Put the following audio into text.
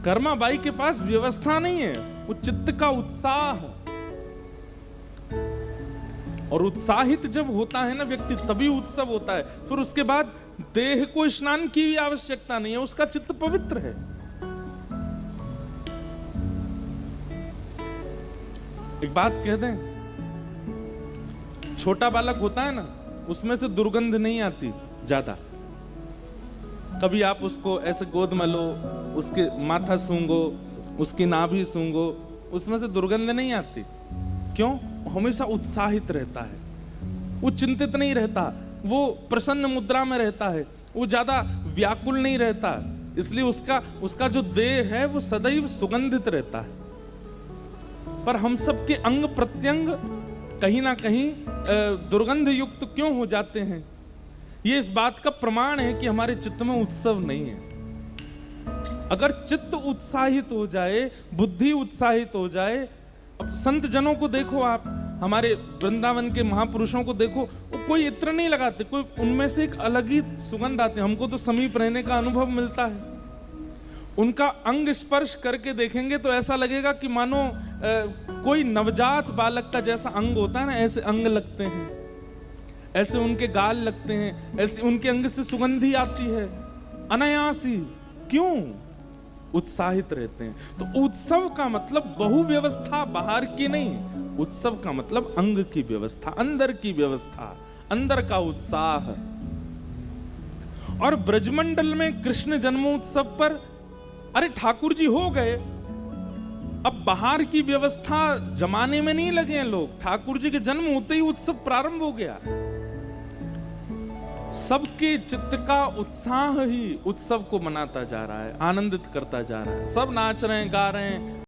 कर्माबाई के पास व्यवस्था नहीं है, वो चित्त का उत्साह है। और उत्साहित जब होता है ना व्यक्ति, तभी उत्सव होता है। फिर उसके बाद देह को स्नान की भी आवश्यकता नहीं है, उसका चित्त पवित्र है। एक बात कह दें, छोटा बालक होता है ना, उसमें से दुर्गंध नहीं आती ज्यादा। कभी आप उसको ऐसे गोद में लो, उसके माथा सूंघो, उसकी नाभि सूंघो, उसमें से दुर्गंध नहीं आती। क्यों? हमेशा उत्साहित रहता है, वो चिंतित नहीं रहता, वो प्रसन्न मुद्रा में रहता है, वो ज्यादा व्याकुल नहीं रहता। इसलिए उसका जो देह है वो सदैव सुगंधित रहता है। पर हम सबके अंग प्रत्यंग कहीं ना कहीं दुर्गंध युक्त क्यों हो जाते हैं? ये इस बात का प्रमाण है कि हमारे चित्त में उत्सव नहीं है। अगर चित्त उत्साहित हो जाए, बुद्धि उत्साहित हो जाए, अब संत जनों को देखो आप, हमारे वृंदावन के महापुरुषों को देखो, वो कोई इत्र नहीं लगाते, कोई उनमें से एक अलग ही सुगंध आती है। हमको तो समीप रहने का अनुभव मिलता है। उनका अंग स्पर्श करके देखेंगे तो ऐसा लगेगा कि मानो कोई नवजात बालक का जैसा अंग होता है ना, ऐसे अंग लगते हैं, ऐसे उनके गाल लगते हैं, ऐसे उनके अंग से सुगंधी आती है अनायासी। क्यों? उत्साहित रहते हैं। तो उत्सव का मतलब बहु व्यवस्था बाहर की नहीं, उत्सव का मतलब अंग की व्यवस्था, अंदर की व्यवस्था, अंदर का उत्साह। और ब्रजमंडल में कृष्ण जन्मोत्सव पर अरे ठाकुर जी हो गए, अब बाहर की व्यवस्था जमाने में नहीं लगे हैं लोग। ठाकुर जी के जन्म होते ही उत्सव प्रारंभ हो गया। सबके चित्त का उत्साह ही उत्सव को मनाता जा रहा है, आनंदित करता जा रहा है। सब नाच रहे हैं, गा रहे हैं,